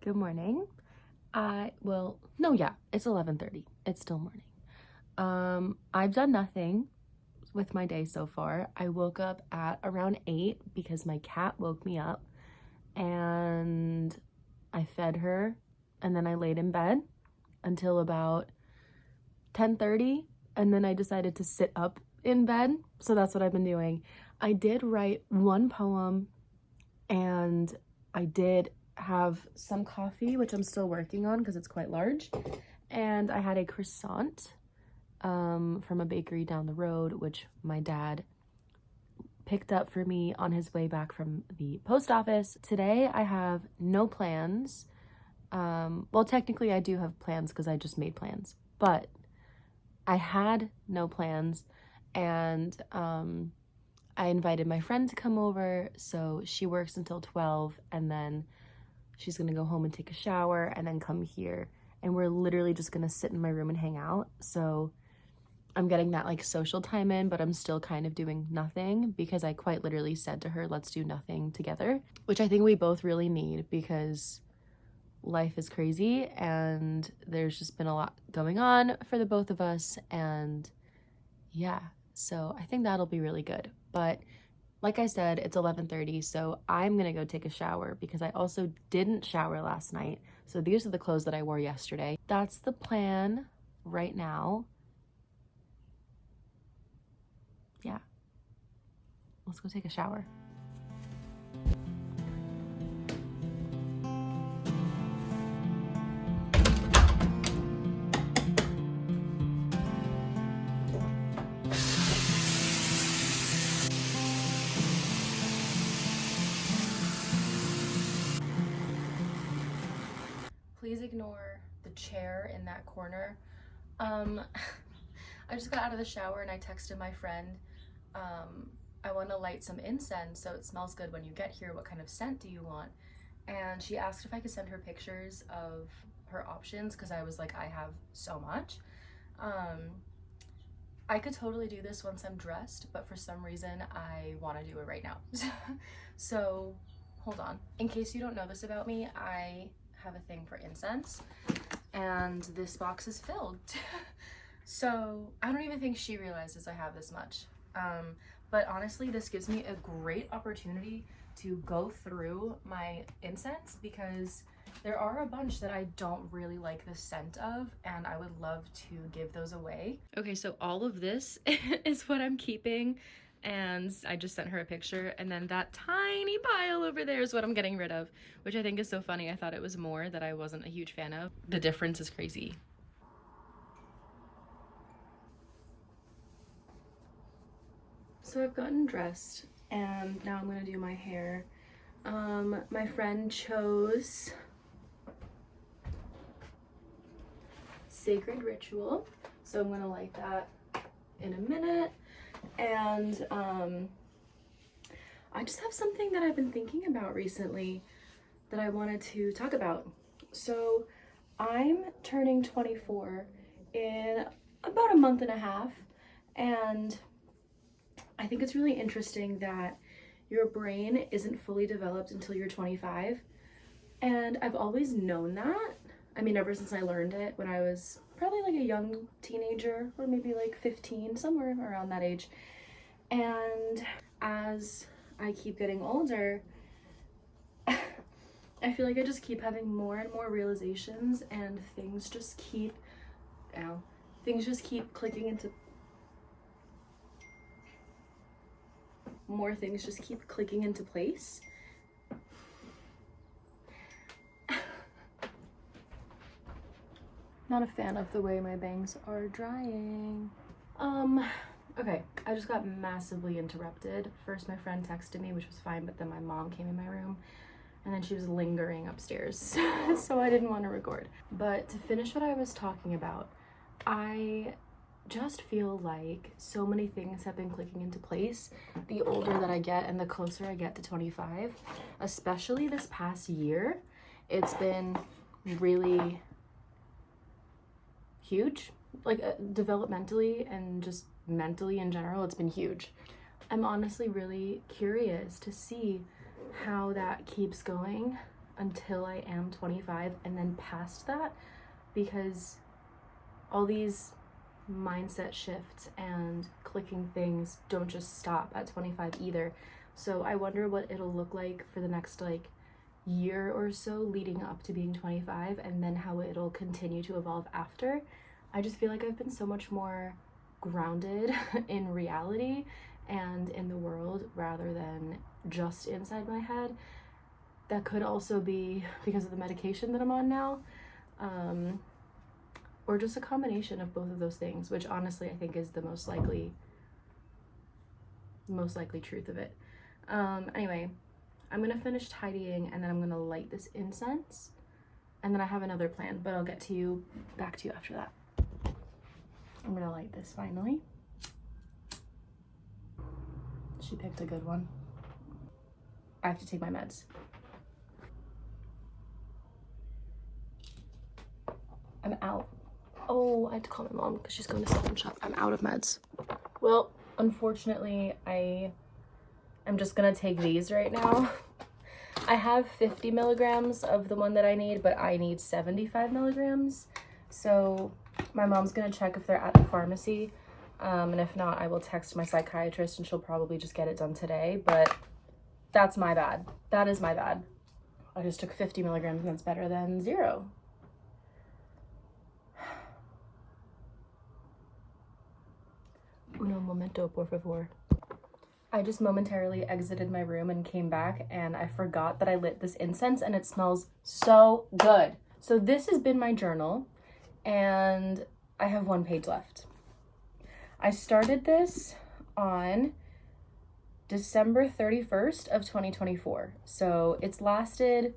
Good morning. It's 11:30. It's still morning. I've done nothing with my day so far. I woke up at around 8 because my cat woke me up and I fed her and then I laid in bed until about 10:30 and then I decided to sit up in bed. So that's what I've been doing. I did write one poem and I did have some coffee, which I'm still working on because it's quite large. And I had a croissant from a bakery down the road, which my dad picked up for me on his way back from the post office. Today I have no plans. Well, technically I do have plans because I just made plans, but I had no plans and I invited my friend to come over, so she works until 12 and then she's gonna go home and take a shower and then come here. And we're literally just gonna sit in my room and hang out. So I'm getting that like social time in, but I'm still kind of doing nothing because I quite literally said to her, let's do nothing together, which I think we both really need because life is crazy and there's just been a lot going on for the both of us. And yeah, so I think that'll be really good. But like I said, it's 11:30, so I'm gonna go take a shower because I also didn't shower last night. So these are the clothes that I wore yesterday. That's the plan right now. Yeah, let's go take a shower. Please ignore the chair in that corner. I just got out of the shower and I texted my friend, I want to light some incense so it smells good when you get here. What kind of scent do you want? And she asked if I could send her pictures of her options because I was like, I have so much. I could totally do this once I'm dressed, but for some reason I want to do it right now. So hold on. In case you don't know this about me, I have a thing for incense and this box is filled. So I don't even think she realizes I have this much. But honestly, this gives me a great opportunity to go through my incense because there are a bunch that I don't really like the scent of and I would love to give those away. Okay, so all of this is what I'm keeping and I just sent her a picture, and then that tiny pile over there is what I'm getting rid of, which I think is so funny. I thought it was more that I wasn't a huge fan of. The difference is crazy. So I've gotten dressed and now I'm gonna do my hair. My friend chose Sacred Ritual, so I'm gonna light that in a minute. And I just have something that I've been thinking about recently that I wanted to talk about. So I'm turning 24 in about a month and a half, and I think it's really interesting that your brain isn't fully developed until you're 25. And I've always known that. I mean, ever since I learned it when I was probably like a young teenager or maybe like 15, somewhere around that age. And as I keep getting older, I feel like I just keep having more and more realizations and things just keep clicking into more things just keep clicking into place. Not a fan of the way my bangs are drying. Okay, I just got massively interrupted. First my friend texted me, which was fine, but then my mom came in my room and then she was lingering upstairs, so I didn't want to record. But to finish what I was talking about, I just feel like so many things have been clicking into place the older that I get and the closer I get to 25, especially this past year. It's been really huge, like developmentally and just mentally in general. It's been huge. I'm honestly really curious to see how that keeps going until I am 25 and then past that, because all these mindset shifts and clicking things don't just stop at 25 either. So I wonder what it'll look like for the next like year or so leading up to being 25, and then how it'll continue to evolve after. I just feel like I've been so much more grounded in reality and in the world rather than just inside my head. That could also be because of the medication that I'm on now, or just a combination of both of those things, which honestly I think is the most likely truth of it. Anyway, I'm gonna finish tidying and then I'm gonna light this incense, and then I have another plan, but I'll get back to you after that. I'm gonna light this finally. She picked a good one. I have to take my meds. I'm out. Oh, I had to call my mom because she's going to Stop and Shop. I'm out of meds. Well, unfortunately, I'm just gonna take these right now. I have 50 milligrams of the one that I need, but I need 75 milligrams. So my mom's gonna check if they're at the pharmacy. And if not, I will text my psychiatrist and she'll probably just get it done today. But that's my bad. That is my bad. I just took 50 milligrams and that's better than 0. Uno momento, por favor. I just momentarily exited my room and came back, and I forgot that I lit this incense, and it smells so good. So this has been my journal, and I have 1 page left. I started this on December 31st of 2024. So it's lasted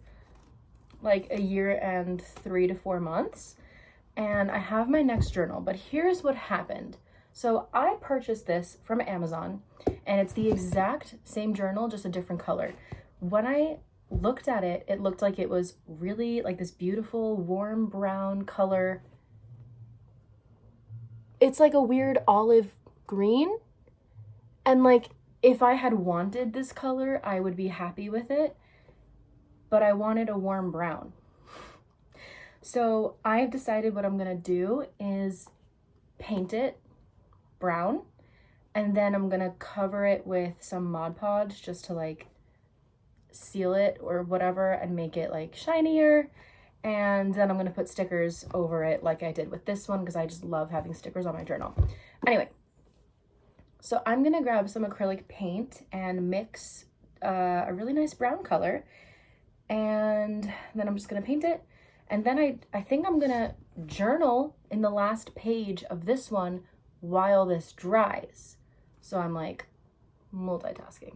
like a year and 3 to 4 months, and I have my next journal. But here's what happened. So I purchased this from Amazon, and it's the exact same journal, just a different color. When I looked at it, it looked like it was really like this beautiful warm brown color. It's like a weird olive green. And like, if I had wanted this color, I would be happy with it. But I wanted a warm brown. So I've decided what I'm gonna do is paint it brown, and then I'm gonna cover it with some Mod Podge just to like seal it or whatever and make it like shinier. And then I'm gonna put stickers over it like I did with this one, because I just love having stickers on my journal. Anyway, so I'm gonna grab some acrylic paint and mix a really nice brown color, and then I'm just gonna paint it. And then I think I'm gonna journal in the last page of this one while this dries. So I'm like multitasking.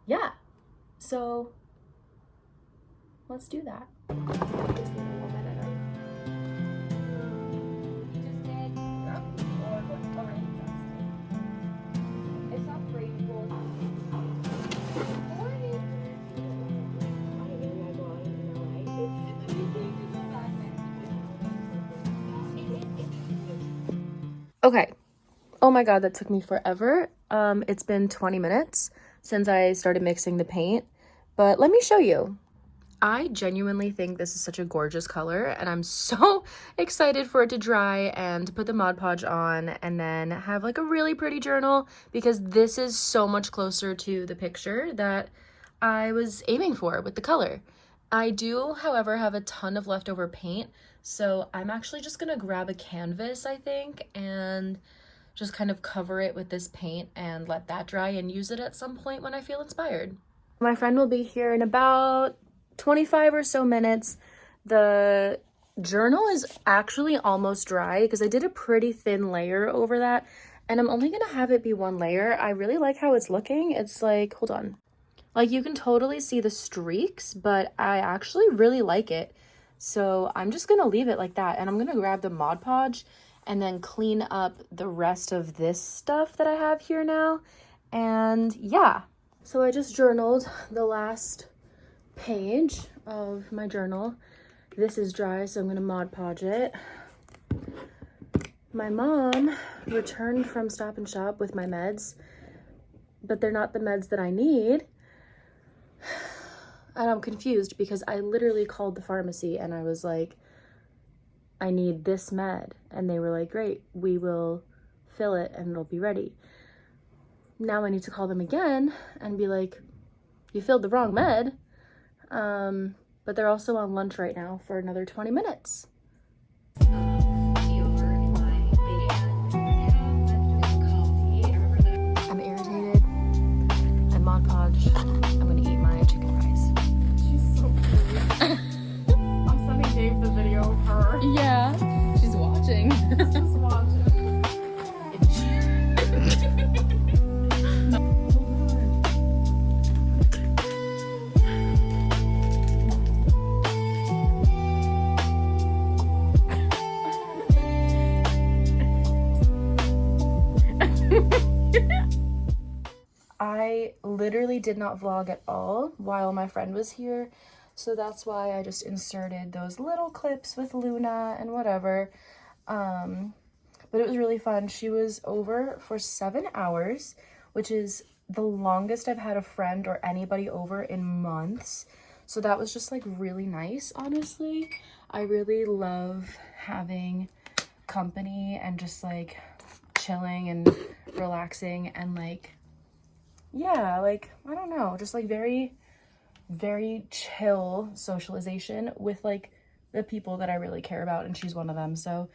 Yeah, so let's do that. Okay. Oh my God, that took me forever. It's been 20 minutes since I started mixing the paint, but let me show you. I genuinely think this is such a gorgeous color, and I'm so excited for it to dry and to put the Mod Podge on and then have like a really pretty journal, because this is so much closer to the picture that I was aiming for with the color. I do, however, have a ton of leftover paint, so I'm actually just gonna grab a canvas, I think, and just kind of cover it with this paint and let that dry and use it at some point when I feel inspired. My friend will be here in about 25 or so minutes. The journal is actually almost dry because I did a pretty thin layer over that, and I'm only gonna have it be 1 layer. I really like how it's looking. It's like, hold on. Like, you can totally see the streaks, but I actually really like it. So I'm just gonna leave it like that, and I'm gonna grab the Mod Podge and then clean up the rest of this stuff that I have here now. And yeah, so I just journaled the last page of my journal. This is dry, so I'm gonna Mod Podge it. My mom returned from Stop and Shop with my meds, but they're not the meds that I need. And I'm confused because I literally called the pharmacy and I was like, I need this med. And they were like, great, we will fill it and it'll be ready. Now I need to call them again and be like, you filled the wrong med. But they're also on lunch right now for another 20 minutes. I'm irritated. I'm Mod Podge. I'm gonna eat my chicken fries. She's so cute. I'm sending Dave the video of her. Yeah, she's watching. Just watching. I literally did not vlog at all while my friend was here, so that's why I just inserted those little clips with Luna and whatever. But it was really fun. She was over for 7 hours, which is the longest I've had a friend or anybody over in months. So that was just like really nice, honestly. I really love having company and just like chilling and relaxing and like, yeah, like, I don't know, just like very, very chill socialization with like the people that I really care about, and she's one of them. So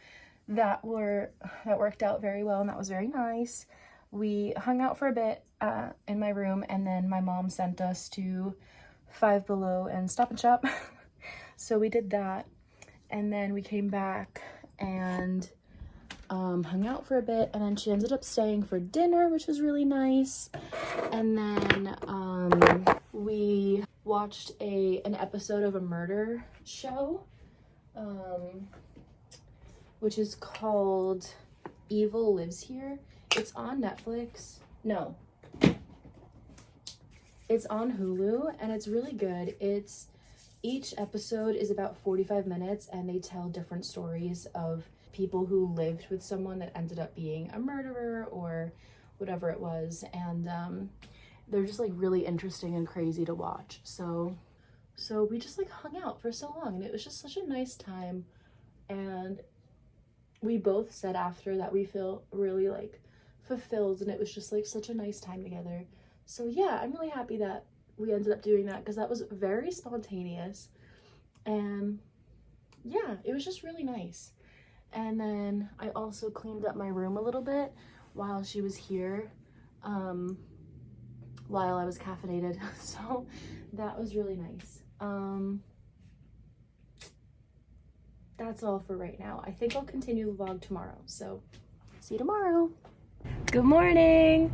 that worked out very well, and that was very nice. We hung out for a bit in my room, and then my mom sent us to Five Below and Stop and Shop. So we did that, and then we came back and hung out for a bit, and then she ended up staying for dinner, which was really nice. And then we watched an episode of a murder show, which is called Evil Lives Here. It's on Netflix. No, it's on Hulu, and it's really good. Each episode is about 45 minutes, and they tell different stories of people who lived with someone that ended up being a murderer or whatever it was. And they're just like really interesting and crazy to watch. So we just like hung out for so long, and it was just such a nice time. And we both said after that we feel really like fulfilled, and it was just like such a nice time together. So yeah, I'm really happy that we ended up doing that, because that was very spontaneous, and yeah, it was just really nice. And then I also cleaned up my room a little bit while she was here, while I was caffeinated. So that was really nice. That's all for right now. I think I'll continue the vlog tomorrow. So see you tomorrow. Good morning.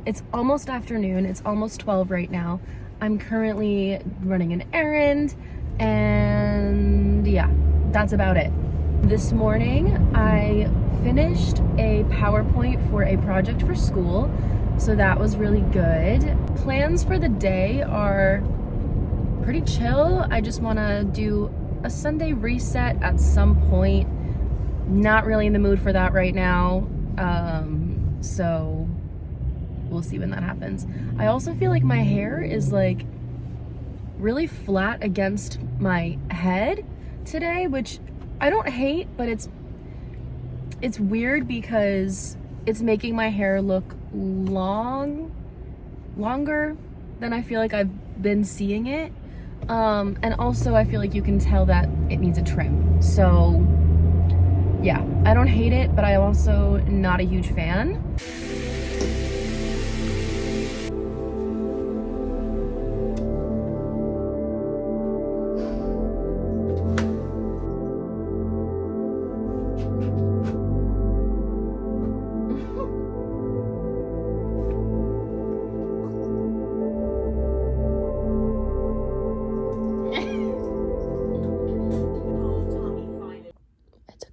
It's almost afternoon. It's almost 12 right now. I'm currently running an errand, and yeah, that's about it. This morning, I finished a PowerPoint for a project for school, so that was really good. Plans for the day are pretty chill. I just want to do a Sunday reset at some point. Not really in the mood for that right now, so we'll see when that happens. I also feel like my hair is like really flat against my head today, which I don't hate, but it's weird because it's making my hair look longer than I feel like I've been seeing it. And also I feel like you can tell that it needs a trim. So yeah, I don't hate it, but I'm also not a huge fan.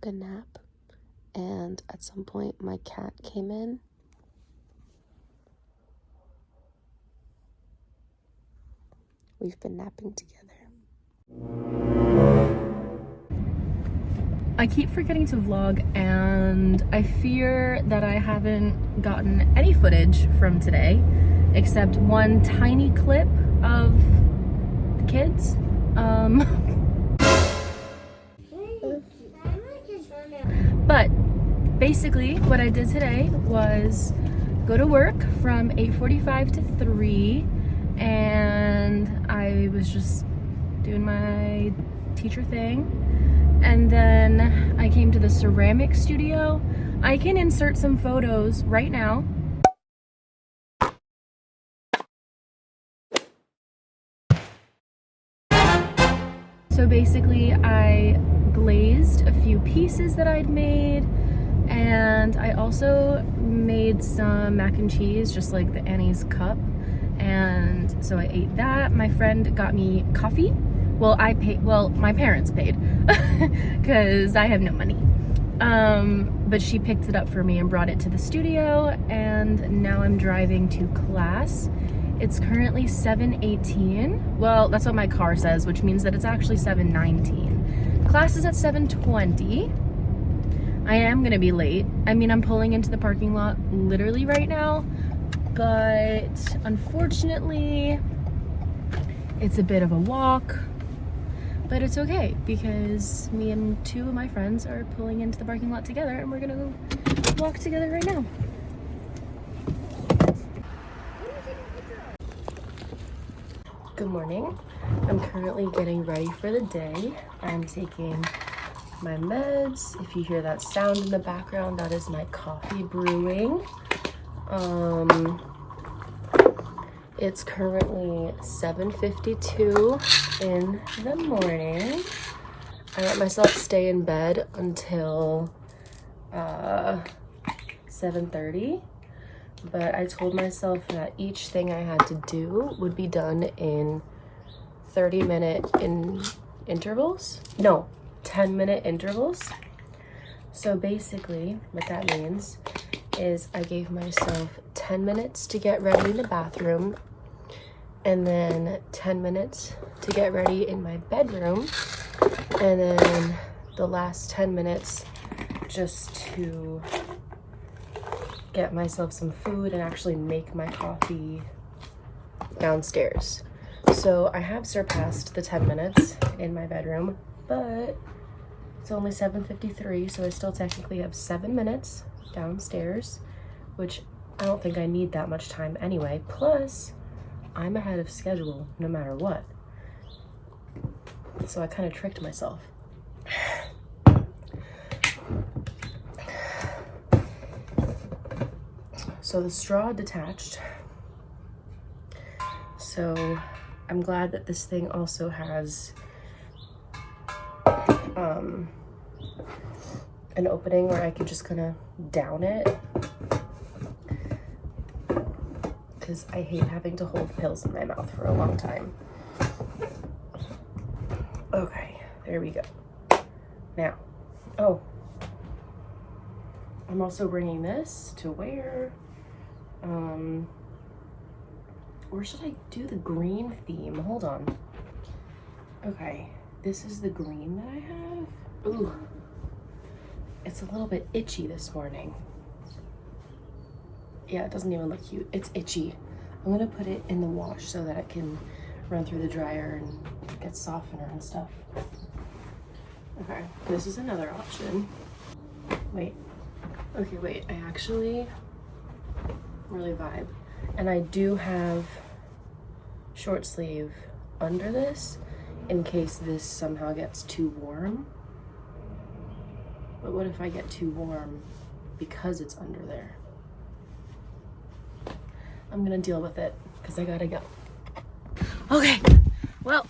A nap, and at some point my cat came in. We've been napping together. I keep forgetting to vlog, and I fear that I haven't gotten any footage from today, except one tiny clip of the kids. But basically what I did today was go to work from 8:45 to 3, and I was just doing my teacher thing. And then I came to the ceramic studio. I can insert some photos right now. So basically I glazed a few pieces that I'd made, and I also made some mac and cheese, just like the Annie's cup, and so I ate that. My friend got me coffee. Well, I paid, well, my parents paid because I have no money. But she picked it up for me and brought it to the studio, and now I'm driving to class. It's currently 7:18. Well, that's what my car says, which means that it's actually 7:19. Class is at 7:20. I am gonna be late. I mean, I'm pulling into the parking lot literally right now, but unfortunately, it's a bit of a walk. But it's okay because me and two of my friends are pulling into the parking lot together, and we're gonna go walk together right now. Good morning. I'm currently getting ready for the day. I'm taking my meds. If you hear that sound in the background, that is my coffee brewing. It's currently 7:52 in the morning. I let myself stay in bed until 7:30, but I told myself that each thing I had to do would be done in 30-minute intervals. No, 10-minute intervals. So basically what that means is I gave myself 10 minutes to get ready in the bathroom, and then 10 minutes to get ready in my bedroom, and then the last 10 minutes just to get myself some food and actually make my coffee downstairs. So I have surpassed the 10 minutes in my bedroom, but it's only 7:53, so I still technically have 7 minutes downstairs, which I don't think I need that much time anyway. Plus, I'm ahead of schedule no matter what. So I kind of tricked myself. So the straw detached. So I'm glad that this thing also has an opening where I can just kind of down it, because I hate having to hold pills in my mouth for a long time. Okay, there we go. Now, oh, I'm also bringing this to wear. Or should I do the green theme? Hold on. Okay, this is the green that I have. Ooh, it's a little bit itchy this morning. Yeah, it doesn't even look cute. It's itchy. I'm gonna put it in the wash so that it can run through the dryer and get softener and stuff. Okay, this is another option. Wait. Okay, wait, I actually really vibe. And I do have short sleeve under this in case this somehow gets too warm. But what if I get too warm because it's under there? I'm gonna deal with it because I gotta go. Okay, well,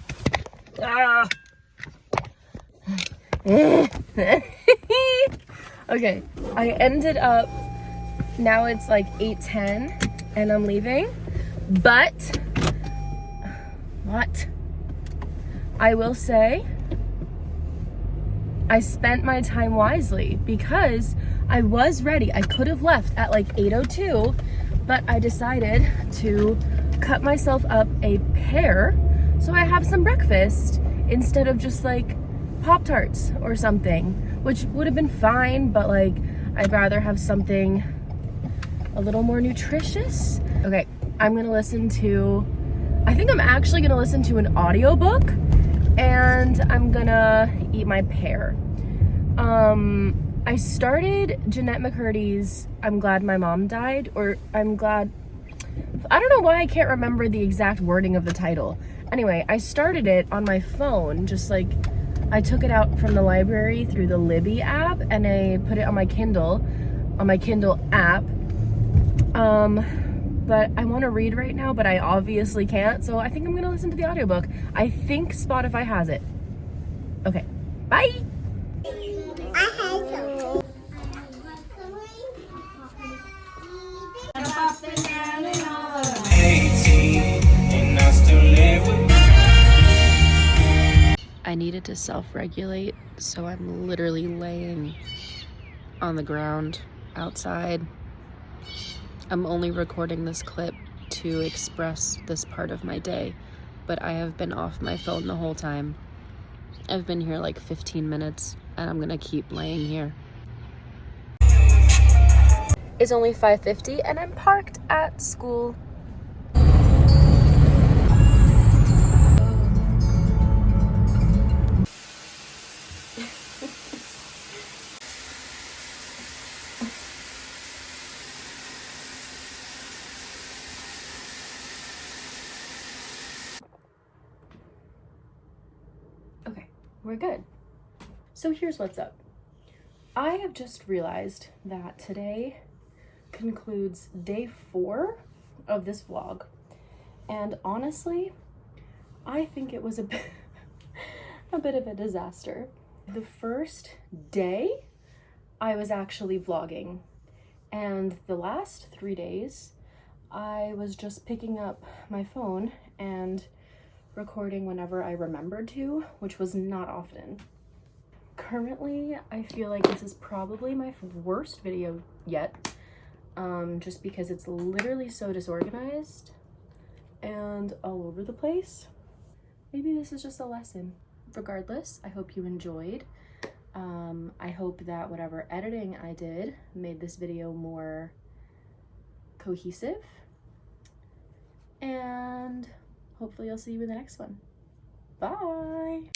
okay, I ended up, now it's like 8:10 and I'm leaving, but what? I will say I spent my time wisely because I was ready. I could have left at like 8:02, but I decided to cut myself up a pear so I have some breakfast instead of just like Pop-Tarts or something, which would have been fine, but like I'd rather have something a little more nutritious. Okay, I'm gonna listen to, I think I'm actually gonna listen to an audiobook, and I'm gonna eat my pear. I started Jeanette McCurdy's I'm Glad My Mom Died, or I don't know why I can't remember the exact wording of the title. Anyway, I started it on my phone, just like I took it out from the library through the Libby app and I put it on my Kindle app. But I want to read right now, but I obviously can't, so I think I'm gonna listen to the audiobook. I think Spotify has it. Okay, bye! I needed to self-regulate, so I'm literally laying on the ground outside. I'm only recording this clip to express this part of my day, but I have been off my phone the whole time. I've been here like 15 minutes, and I'm gonna keep laying here. It's only 5:50, and I'm parked at school. Okay, we're good. So here's what's up. I have just realized that today concludes day 4 of this vlog. And honestly, I think it was a bit of a disaster. The first day, I was actually vlogging. And the last 3 days, I was just picking up my phone and recording whenever I remembered to, which was not often. Currently, I feel like this is probably my worst video yet, just because it's literally so disorganized and all over the place. Maybe this is just a lesson. Regardless, I hope you enjoyed. I hope that whatever editing I did made this video more cohesive, and hopefully I'll see you in the next one. Bye!